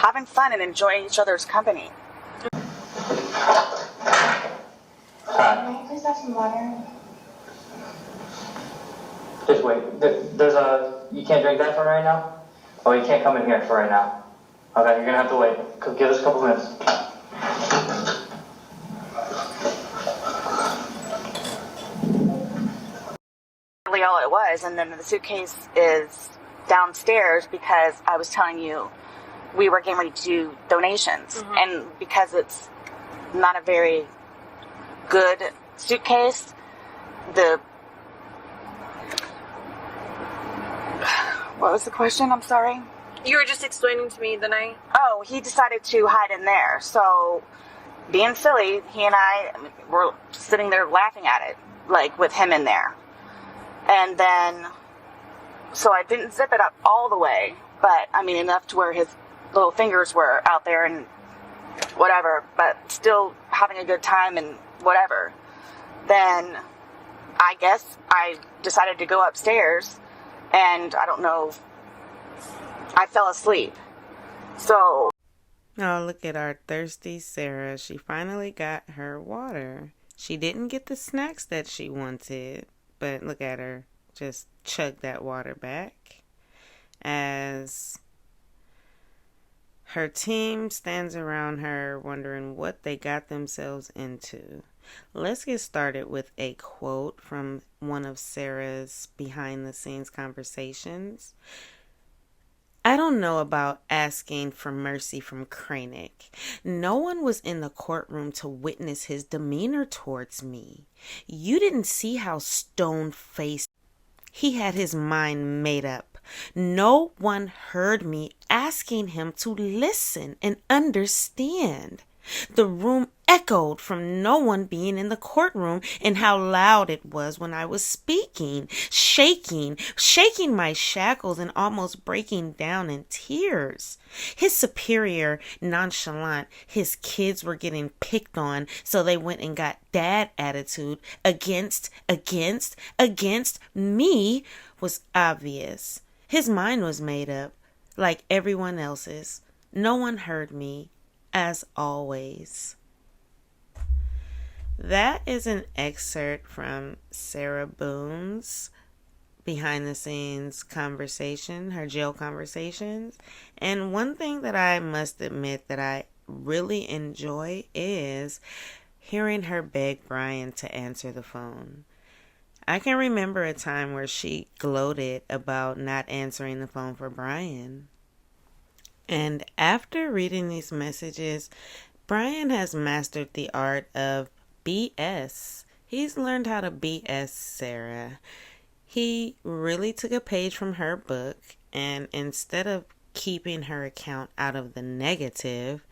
having fun and enjoying each other's company. Can I please have some water? Just wait. There's a... You can't drink that for right now? Oh, you can't come in here for right now. Okay, you're gonna have to wait. Give us a couple minutes. Really all it was, and then the suitcase is downstairs because I was telling you we were getting ready to do donations. And because it's not a very good suitcase, what was the question? I'm sorry. You were just explaining to me the night. Oh, he decided to hide in there. So, being silly, he and I were sitting there laughing at it, like with him in there. And then, so I didn't zip it up all the way, but I mean enough to where his little fingers were out there and whatever, but still having a good time and whatever. Then I guess I decided to go upstairs, and I don't know, I fell asleep. So. Oh, look at our thirsty Sarah. She finally got her water. She didn't get the snacks that she wanted, but look at her just chug that water back as her team stands around her wondering what they got themselves into. Let's get started with a quote from one of Sarah's behind-the-scenes conversations. I don't know about asking for mercy from Kranick. No one was in the courtroom to witness his demeanor towards me. You didn't see how stone-faced he had his mind made up. No one heard me asking him to listen and understand. The room echoed from no one being in the courtroom and how loud it was when I was speaking, shaking my shackles and almost breaking down in tears. His superior, nonchalant, his kids were getting picked on, so they went and got dad attitude against me was obvious. His mind was made up, like everyone else's. No one heard me. As always. That is an excerpt from Sarah Boone's behind the scenes conversation, her jail conversations. And one thing that I must admit that I really enjoy is hearing her beg Brian to answer the phone. I can remember a time where she gloated about not answering the phone for Brian. And after reading these messages, Brian has mastered the art of BS. He's learned how to BS Sarah. He really took a page from her book, and instead of keeping her account out of the negative,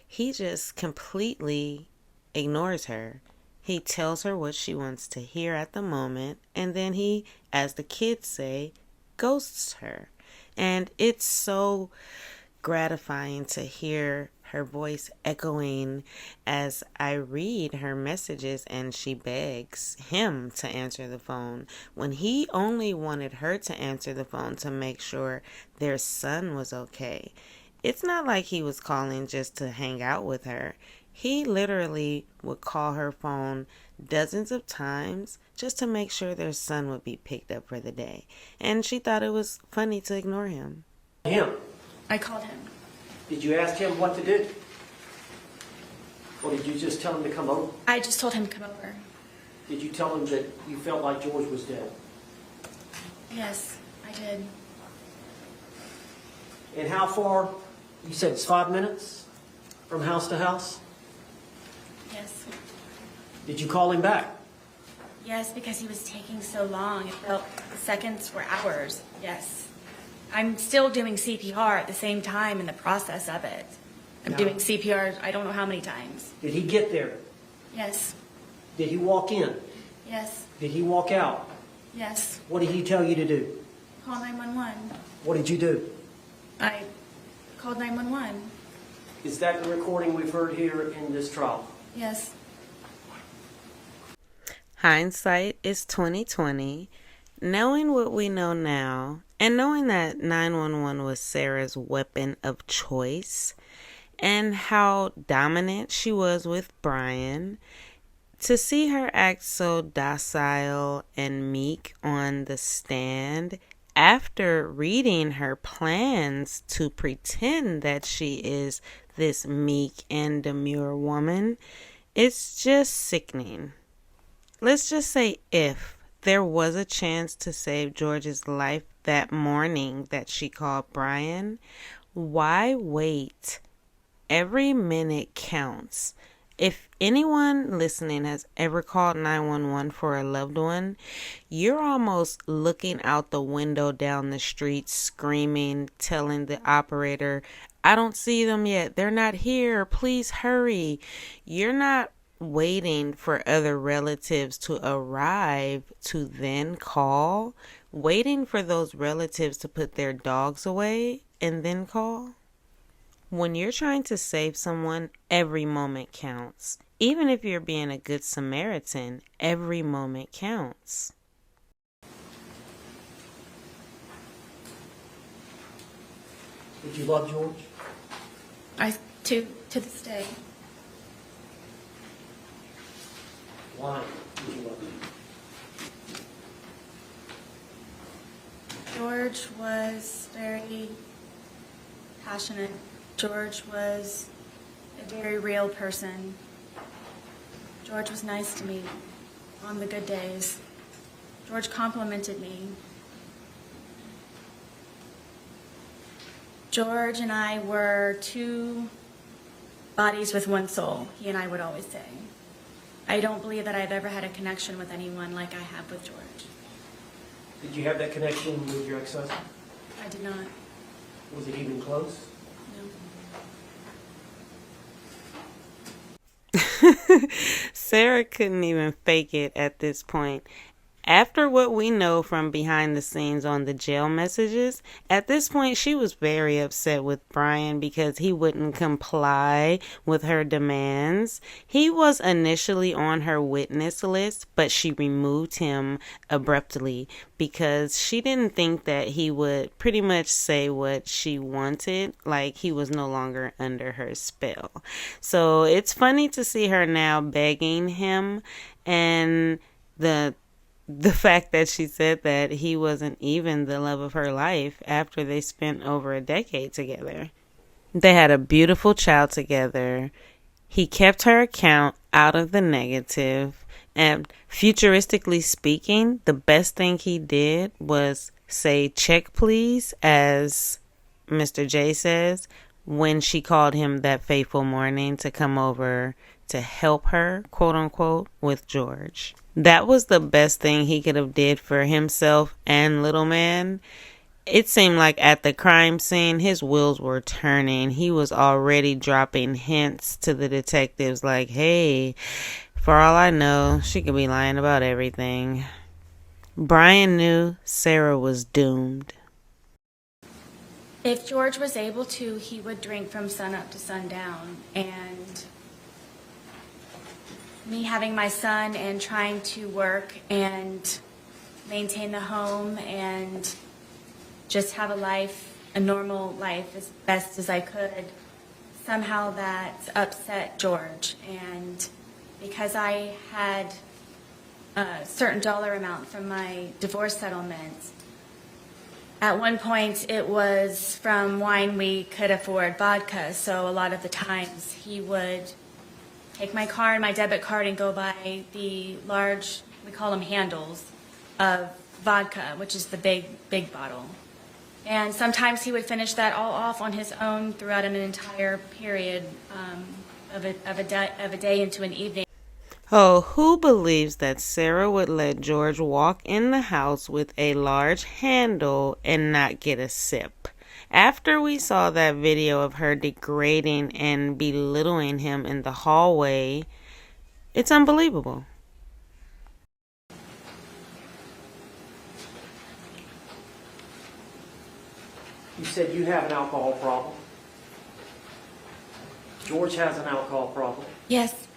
he just completely ignores her. He tells her what she wants to hear at the moment, and then he, as the kids say, ghosts her. And it's so gratifying to hear her voice echoing as I read her messages and she begs him to answer the phone when he only wanted her to answer the phone to make sure their son was okay. It's not like he was calling just to hang out with her. He literally would call her phone dozens of times just to make sure their son would be picked up for the day. And she thought it was funny to ignore him. I called him. Did you ask him what to do? Or did you just tell him to come over? I just told him to come over. Did you tell him that you felt like George was dead? Yes, I did. And how far? You said it's 5 minutes from house to house? Yes. Did you call him back? Yes, because he was taking so long. It felt seconds were hours. Yes. I'm still doing CPR at the same time in the process of it. I'm doing CPR I don't know how many times. Did he get there? Yes. Did he walk in? Yes. Did he walk out? Yes. What did he tell you to do? Call 911. What did you do? I called 911. Is that the recording we've heard here in this trial? Yes. Hindsight is 20/20. knowing what we know now, and knowing that 911 was Sarah's weapon of choice, and how dominant she was with Brian, to see her act so docile and meek on the stand after reading her plans to pretend that she is this meek and demure woman, it's just sickening. Let's just say if there was a chance to save George's life that morning that she called Brian, why wait? Every minute counts. If anyone listening has ever called 911 for a loved one, you're almost looking out the window down the street, screaming, telling the operator, I don't see them yet. They're not here. Please hurry. You're not waiting for other relatives to arrive to then call, waiting for those relatives to put their dogs away and then call. When you're trying to save someone, every moment counts. Even if you're being a good Samaritan, every moment counts. Did you love George? To this day. Why did you love him? George was very passionate. George was a very real person. George was nice to me on the good days. George complimented me. George and I were two bodies with one soul, he and I would always say. I don't believe that I've ever had a connection with anyone like I have with George. Did you have that connection with your ex-husband? I did not. Was it even close? No. Sarah couldn't even fake it at this point. After what we know from behind the scenes on the jail messages, at this point she was very upset with Brian because he wouldn't comply with her demands. He was initially on her witness list, but she removed him abruptly because she didn't think that he would pretty much say what she wanted, like he was no longer under her spell. So it's funny to see her now begging him, and the fact that she said that he wasn't even the love of her life after they spent over a decade together. They had a beautiful child together. He kept her account out of the negative. And futuristically speaking, the best thing he did was say, check please, as Mr. J says, when she called him that fateful morning to come over to help her, quote unquote, with George. That was the best thing he could have did for himself and little man. It seemed like at the crime scene, his wheels were turning. He was already dropping hints to the detectives like, hey, for all I know, she could be lying about everything. Brian knew Sarah was doomed. If George was able to, he would drink from sunup to sundown. And me having my son and trying to work and maintain the home and just have a normal life as best as I could, somehow that upset George. And because I had a certain dollar amount from my divorce settlement, at one point it was from wine we could afford vodka, so a lot of the times he would take my card, my debit card, and go buy the large, we call them handles, of vodka, which is the big bottle. And sometimes he would finish that all off on his own throughout an entire period of a day into an evening. Oh, who believes that Sarah would let George walk in the house with a large handle and not get a sip? After we saw that video of her degrading and belittling him in the hallway, it's unbelievable. You said you have an alcohol problem. George has an alcohol problem. Yes.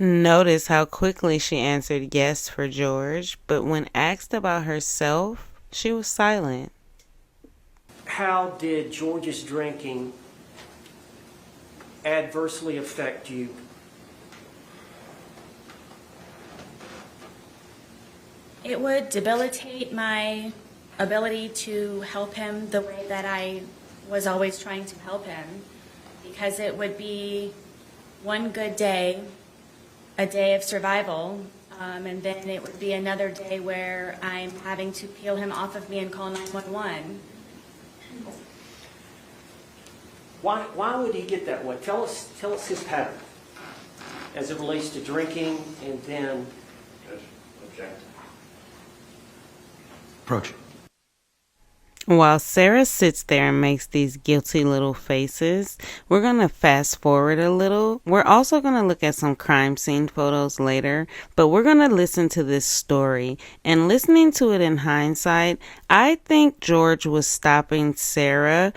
Notice how quickly she answered yes for George, but when asked about herself, she was silent. How did George's drinking adversely affect you? It would debilitate my ability to help him the way that I was always trying to help him, because it would be one good day, a day of survival, and then it would be another day where I'm having to peel him off of me and call 911. Why would he get that way? Tell us his pattern as it relates to drinking and then... Approach. While Sarah sits there and makes these guilty little faces, we're going to fast forward a little. We're also going to look at some crime scene photos later, but we're going to listen to this story. And listening to it in hindsight, I think George was stopping Sarah,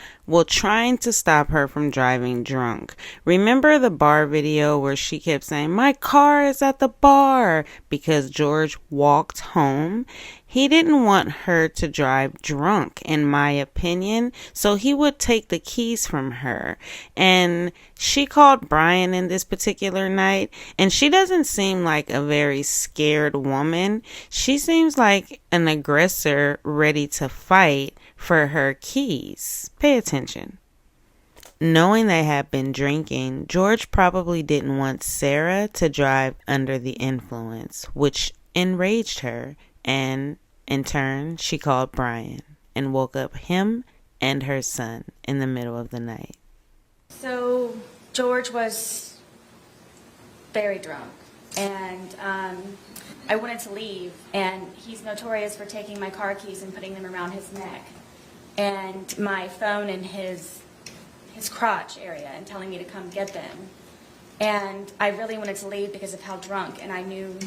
trying to stop her from driving drunk. Remember the bar video where she kept saying, "My car is at the bar," because George walked home? He didn't want her to drive drunk, in my opinion, so he would take the keys from her. And she called Brian in this particular night, and she doesn't seem like a very scared woman. She seems like an aggressor ready to fight for her keys. Pay attention. Knowing they had been drinking, George probably didn't want Sarah to drive under the influence, which enraged her, and in turn, she called Brian and woke up him and her son in the middle of the night. So George was very drunk, and I wanted to leave, and he's notorious for taking my car keys and putting them around his neck and my phone in his crotch area and telling me to come get them. And I really wanted to leave because of how drunk, and I knew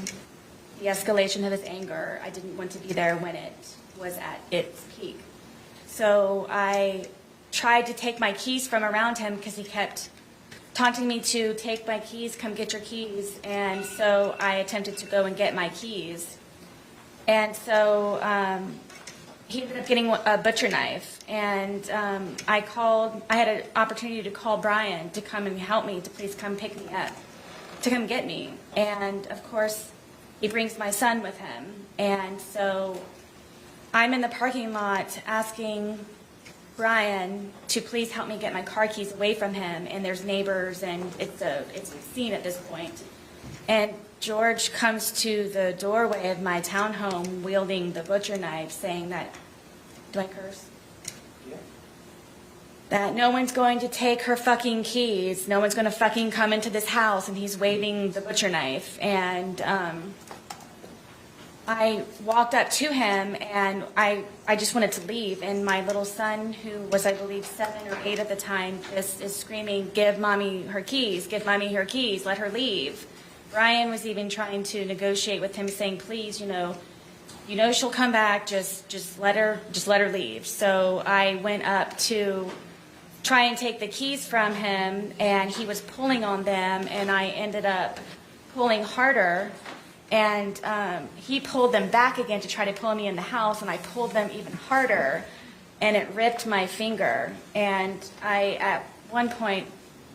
the escalation of his anger. I didn't want to be there when it was at its peak. So I tried to take my keys from around him because he kept taunting me to take my keys, come get your keys. And so I attempted to go and get my keys. And so he ended up getting a butcher knife. And I had an opportunity to call Brian to come and help me, to please come pick me up, to come get me. And of course, he brings my son with him. And so I'm in the parking lot asking Brian to please help me get my car keys away from him. And there's neighbors, and it's a scene at this point. And George comes to the doorway of my townhome wielding the butcher knife, saying that, do I curse? Yeah. That no one's going to take her fucking keys. No one's going to fucking come into this house. And he's waving the butcher knife. And I walked up to him, and I just wanted to leave. And my little son, who was, I believe, 7 or 8 at the time, just is screaming, "Give mommy her keys, give mommy her keys, let her leave." Brian was even trying to negotiate with him, saying, "Please, you know she'll come back, just let her leave." So I went up to try and take the keys from him, and he was pulling on them, and I ended up pulling harder. And he pulled them back again to try to pull me in the house, and I pulled them even harder, and it ripped my finger. And at one point,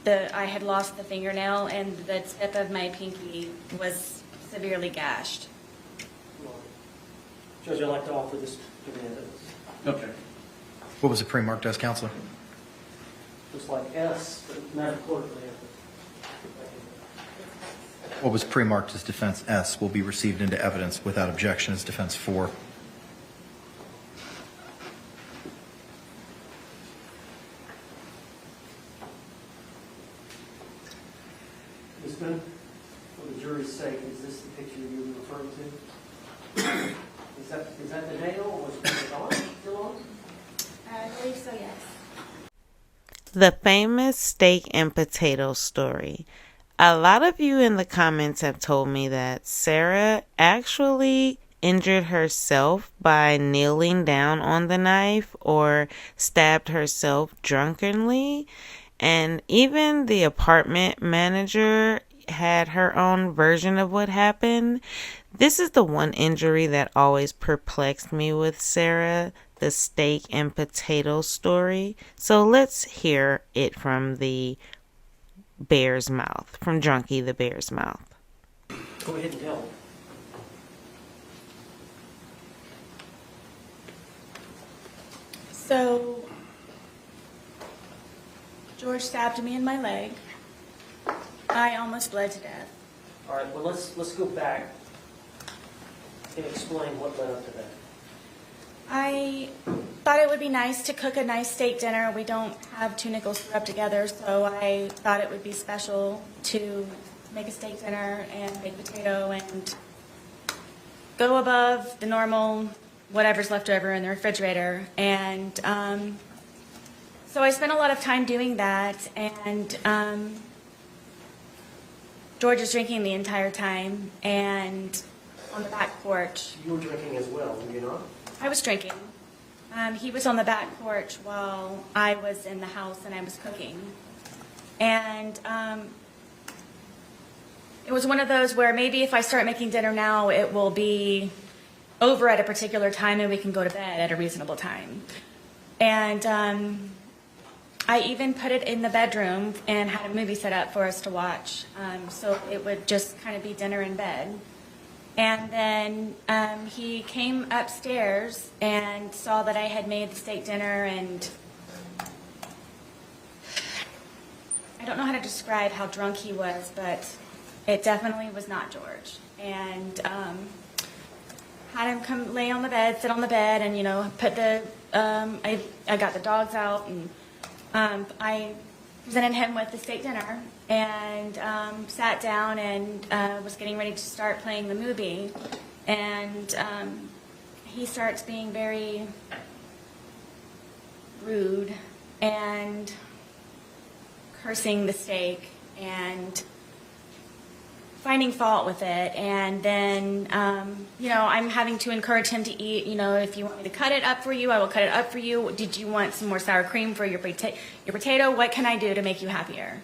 I had lost the fingernail, and the tip of my pinky was severely gashed. Judge, I'd like to offer this to the evidence. Okay. What was it pre-marked as, Counselor? Looks like S, but metaphorically. What was pre-marked as defense S will be received into evidence without objection as defense 4. Ms. Boone, for the jury's sake, is this the picture you were referring to? Is that the nail, or was it on? Still on? I believe so, yes. The famous steak and potato story. A lot of you in the comments have told me that Sarah actually injured herself by kneeling down on the knife or stabbed herself drunkenly. And even the apartment manager, had her own version of what happened. This is the one injury that always perplexed me with Sarah, the steak and potato story. So let's hear it from the bear's mouth, from Drunky the bear's mouth. Go ahead and tell. So, George stabbed me in my leg. I almost bled to death. All right, well, let's go back and explain what led up to that. I thought it would be nice to cook a nice steak dinner. We don't have two nickels to rub together, so I thought it would be special to make a steak dinner and make potato and go above the normal whatever's left over in the refrigerator. And so I spent a lot of time doing that, and George was drinking the entire time, and on the back porch. You were drinking as well, were you not? I was drinking. He was on the back porch while I was in the house and I was cooking. And it was one of those where maybe if I start making dinner now, it will be over at a particular time and we can go to bed at a reasonable time. And I even put it in the bedroom and had a movie set up for us to watch. So it would just kind of be dinner in bed. And then he came upstairs and saw that I had made the steak dinner, and I don't know how to describe how drunk he was, but it definitely was not George. And had him come lay on the bed, sit on the bed, and, you know, put the, I got the dogs out, and I presented him with the steak dinner and sat down and was getting ready to start playing the movie. And he starts being very rude and cursing the steak and finding fault with it. And then, you know, I'm having to encourage him to eat. You know, if you want me to cut it up for you, I will cut it up for you. Did you want some more sour cream for your potato? What can I do to make you happier?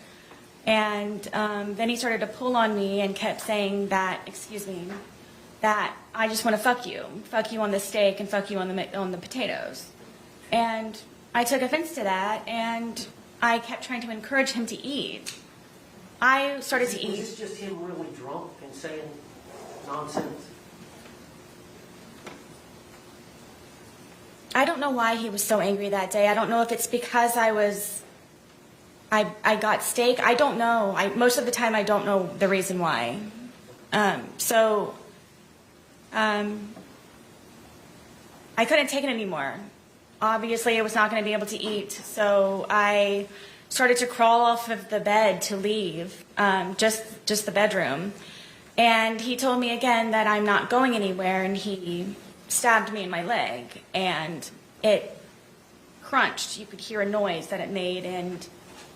And then he started to pull on me and kept saying that, excuse me, that I just want to fuck you on the steak and fuck you on the potatoes. And I took offense to that, and I kept trying to encourage him to eat. I started to eat. Was this just him really drunk and saying nonsense? I don't know why he was so angry that day. I don't know if it's because I got steak. I don't know. Most of the time I don't know the reason why. I couldn't take it anymore. Obviously I was not going to be able to eat, so I started to crawl off of the bed to leave, just the bedroom. And he told me again that I'm not going anywhere, and he stabbed me in my leg, and it crunched. You could hear a noise that it made, and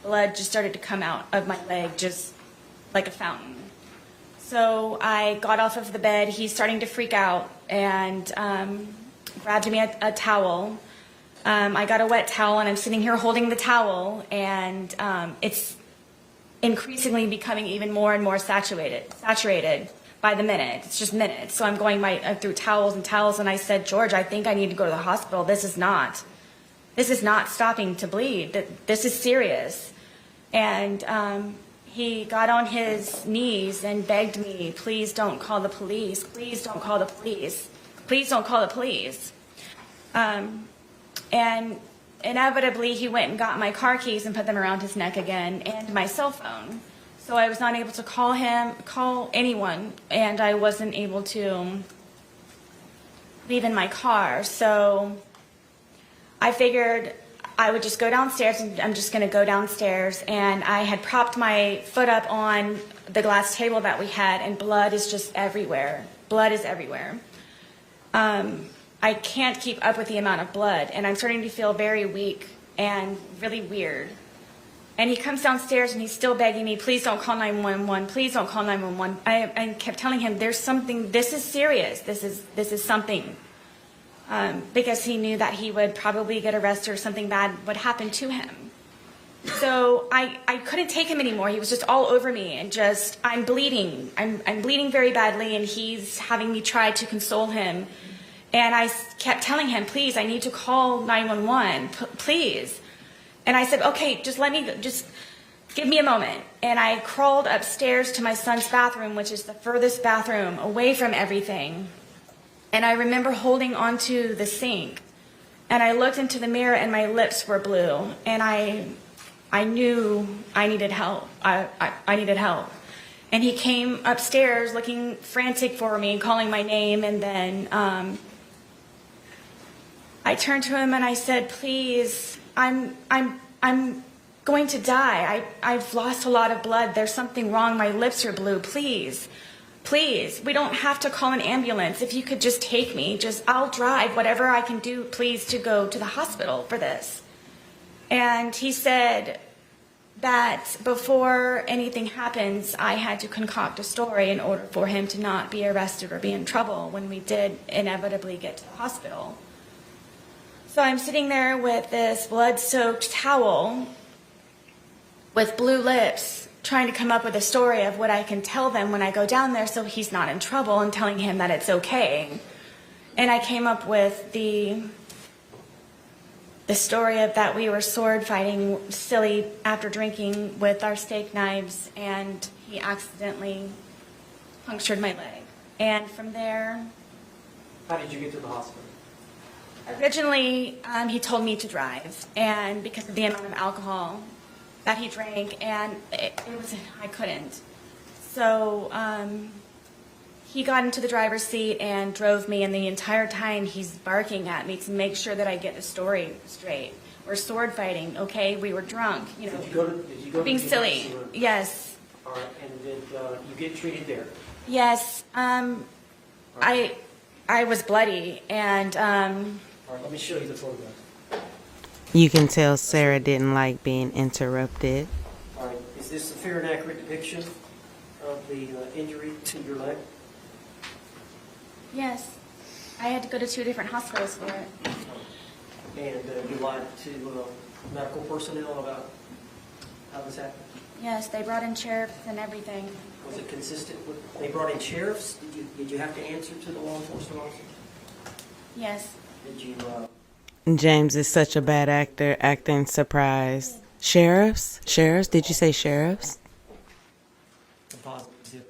blood just started to come out of my leg just like a fountain. So I got off of the bed. He's starting to freak out and grabbed me a towel. I got a wet towel, and I'm sitting here holding the towel, and it's increasingly becoming even more and more saturated by the minute. It's just minutes. So I'm going through towels and towels, and I said, George, I think I need to go to the hospital. This is not stopping to bleed. This is serious. And he got on his knees and begged me, please don't call the police. Please don't call the police. Please don't call the police. And inevitably, he went and got my car keys and put them around his neck again, and my cell phone. So I was not able to call anyone, and I wasn't able to leave in my car. So I figured I would just go downstairs, and I'm just going to go downstairs. And I had propped my foot up on the glass table that we had, and blood is just everywhere. Blood is everywhere. I can't keep up with the amount of blood, and I'm starting to feel very weak and really weird. And he comes downstairs, and he's still begging me, please don't call 911, please don't call 911. I kept telling him, there's something, this is serious, this is something. Because he knew that he would probably get arrested or something bad would happen to him. So I couldn't take him anymore. He was just all over me and just, I'm bleeding. I'm bleeding very badly, and he's having me try to console him. And I kept telling him, please, I need to call 911, please. And I said, okay, just give me a moment. And I crawled upstairs to my son's bathroom, which is the furthest bathroom away from everything. And I remember holding onto the sink. And I looked into the mirror, and my lips were blue. And I knew I needed help. I needed help. And he came upstairs looking frantic for me, calling my name. And then I turned to him and I said, please, I'm going to die. I've lost a lot of blood. There's something wrong. My lips are blue. Please, please, we don't have to call an ambulance. If you could just take me, I'll drive whatever I can do, please, to go to the hospital for this. And he said that before anything happens, I had to concoct a story in order for him to not be arrested or be in trouble when we did inevitably get to the hospital. So I'm sitting there with this blood-soaked towel with blue lips, trying to come up with a story of what I can tell them when I go down there so he's not in trouble, and telling him that it's okay. And I came up with the story of that we were sword fighting silly after drinking with our steak knives, and he accidentally punctured my leg. And from there... How did you get to the hospital? Originally, he told me to drive, and because of the amount of alcohol that he drank, and I couldn't. So he got into the driver's seat and drove me, and the entire time he's barking at me to make sure that I get the story straight. We're sword fighting, okay? We were drunk, Did you go to being the silly. emergency room? Yes. All right, and did you get treated there? Yes. I was bloody, and All right, let me show you the photograph. You can tell Sarah didn't like being interrupted. All right, is this a fair and accurate depiction of the injury to your leg? yes, I had to go to 2 different hospitals for it. And you lied to medical personnel about how this happened? Yes, they brought in sheriffs and everything. Was it consistent with, they brought in sheriffs? Did you have to answer to the law enforcement officer? Yes. Did you, James is such a bad actor, acting surprised. Sheriffs? Sheriffs? Did you say sheriffs? positive?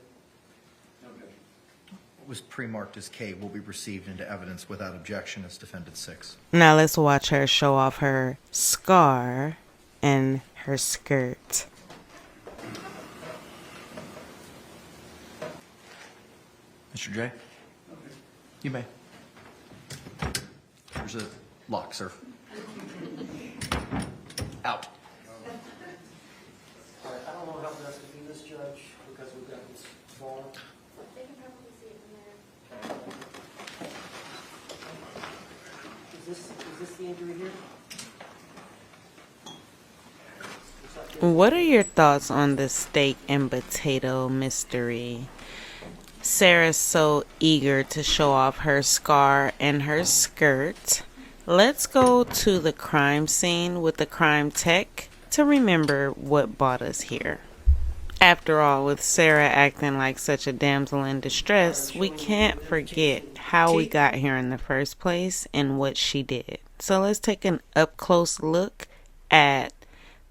What was pre-marked as K will be received into evidence without objection as Defendant 6. Now let's watch her show off her scar and her skirt. Mr. J? You may. There's a lock, sir. Out. All right, I don't know how best to do this, Judge, because we've got this ball. They can probably see it from there. Is this the injury here? What are your thoughts on the steak and potato mystery? Sarah's so eager to show off her scar and her skirt. Let's go to the crime scene with the crime tech to remember what brought us here. After all, with Sarah acting like such a damsel in distress, we can't forget how we got here in the first place and what she did. So let's take an up-close look at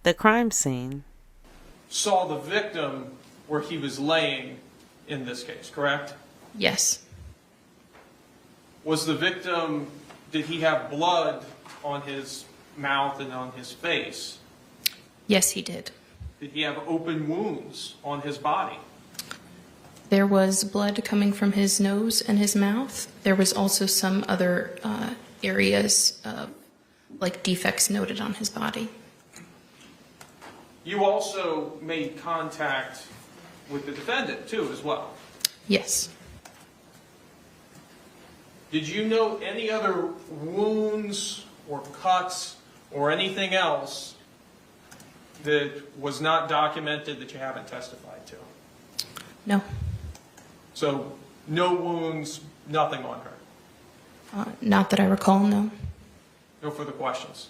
the crime scene. Saw the victim where he was laying in this case, correct? Yes. Was the victim, did he have blood on his mouth and on his face? Yes, he did. Did he have open wounds on his body? There was blood coming from his nose and his mouth. There was also some other areas, like defects noted on his body. You also made contact with the defendant, too, as well. Yes. Did you note any other wounds or cuts or anything else that was not documented that you haven't testified to? No. So, no wounds, nothing on her? Not that I recall, no. No further questions?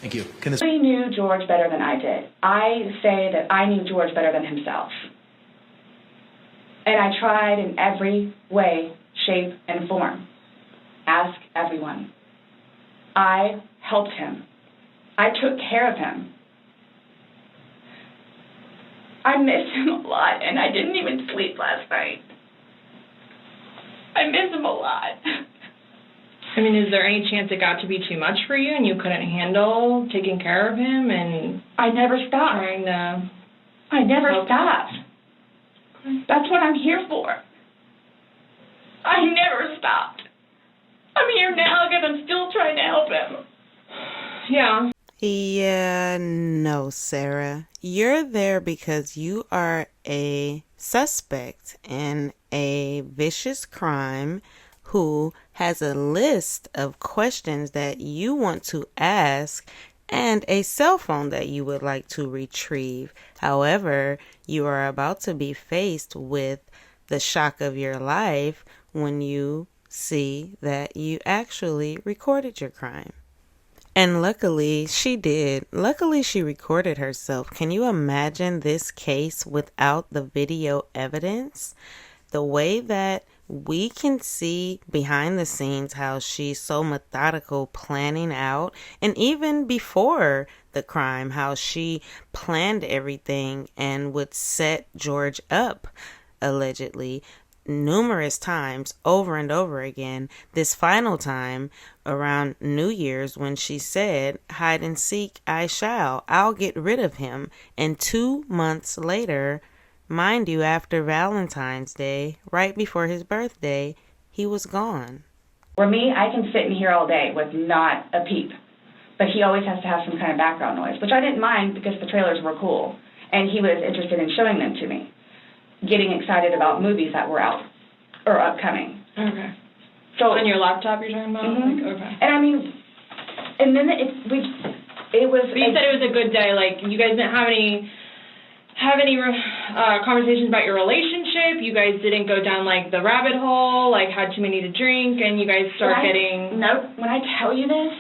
Thank you. Can this Nobody knew George better than I did. I say that I knew George better than himself. And I tried in every way, shape, and form. Ask everyone. I helped him. I took care of him. I miss him a lot, and I didn't even sleep last night. I miss him a lot. I mean, is there any chance it got to be too much for you and you couldn't handle taking care of him and I never stopped. I never stopped. That's what I'm here for. I never stopped. I'm here now because I'm still trying to help him. Yeah. Yeah, no, Sarah. You're there because you are a suspect in a vicious crime who has a list of questions that you want to ask and a cell phone that you would like to retrieve. However, you are about to be faced with the shock of your life when you see that you actually recorded your crime. And luckily, she did. Luckily, she recorded herself. Can you imagine this case without the video evidence? The way that we can see behind the scenes how she's so methodical planning out, and even before the crime, how she planned everything and would set George up, allegedly, numerous times over and over again. This final time around New Year's when she said, hide and seek I shall, I'll get rid of him. And 2 months later, mind you, after Valentine's Day, right before his birthday, he was gone. For me, I can sit in here all day with not a peep, but he always has to have some kind of background noise, which I didn't mind because the trailers were cool, and he was interested in showing them to me, getting excited about movies that were out or upcoming. Okay. So on your laptop you're talking about? Mm-hmm. Like, okay. And I mean, and then it was... But you said it was a good day, like you guys didn't have any conversations about your relationship, you guys didn't go down like the rabbit hole, like had too many to drink, and you guys start getting... No, when I tell you this,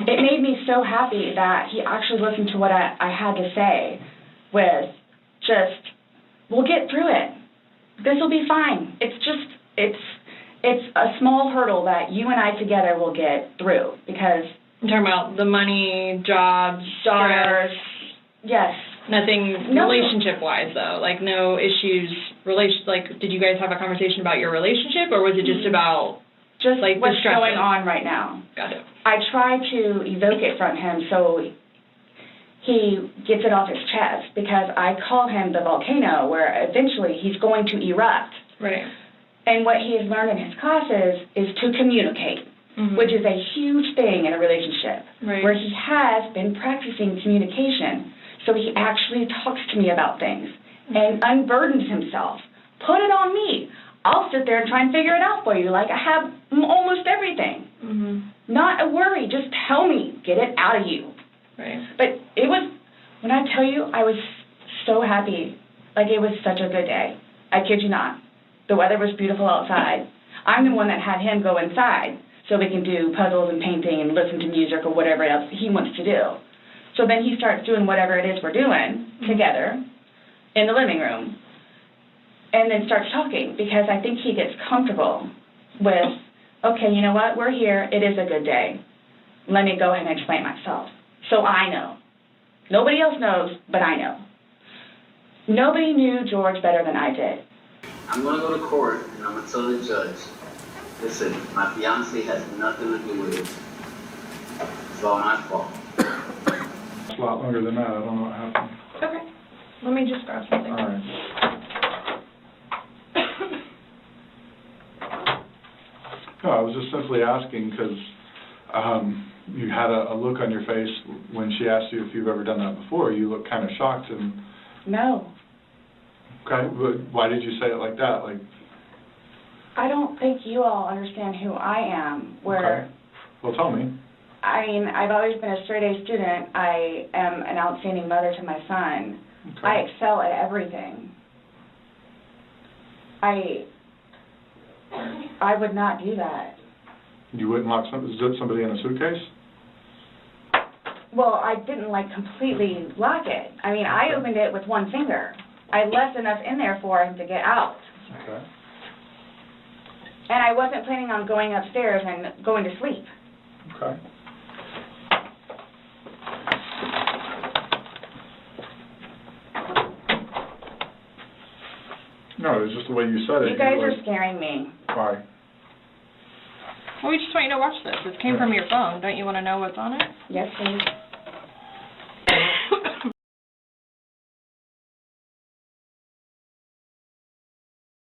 it made me so happy that he actually listened to what I had to say with just, we'll get through it. This will be fine. It's just, it's a small hurdle that you and I together will get through because... I'm talking about the money, jobs, stress. Yes. Nothing relationship-wise, though. Like, no issues, like, did you guys have a conversation about your relationship, or was it just about, just like, what's the stress going on right now? Got it. I try to evoke it from him so he gets it off his chest, because I call him the volcano, where eventually he's going to erupt. Right. And what he has learned in his classes is to communicate, which is a huge thing in a relationship, where he has been practicing communication. So he actually talks to me about things and unburdens himself. Put it on me. I'll sit there and try and figure it out for you. Like, I have almost everything. Not a worry. Just tell me. Get it out of you. Right. But it was, when I tell you, I was so happy. Like, it was such a good day. I kid you not. The weather was beautiful outside. I'm the one that had him go inside so we can do puzzles and painting and listen to music or whatever else he wants to do. So then he starts doing whatever it is we're doing together in the living room and then starts talking, because I think he gets comfortable with, okay, you know what, we're here, it is a good day. Let me go ahead and explain myself. So I know. Nobody else knows, but I know. Nobody knew George better than I did. I'm going to go to court and I'm going to tell the judge, listen, my fiance has nothing to do with it. It's all my fault. A lot longer than that. I don't know what happened. Okay. Let me just grab something. All right. No, I was just simply asking because you had a look on your face when she asked you if you've ever done that before. You looked kind of shocked and... No. Okay, but why did you say it like that? Like, I don't think you all understand who I am, where... Okay. Well, tell me. I mean, I've always been a straight-A student. I am an outstanding mother to my son. Okay. I excel at everything. I would not do that. You wouldn't lock somebody in a suitcase? Well, I didn't like completely lock it. I mean, I opened it with one finger. I left enough in there for him to get out. Okay. And I wasn't planning on going upstairs and going to sleep. Okay. No, it's just the way you said it. You guys are scaring me. Why? Well, we just want you to watch this. This came from your phone. Don't you want to know what's on it? Yes, please.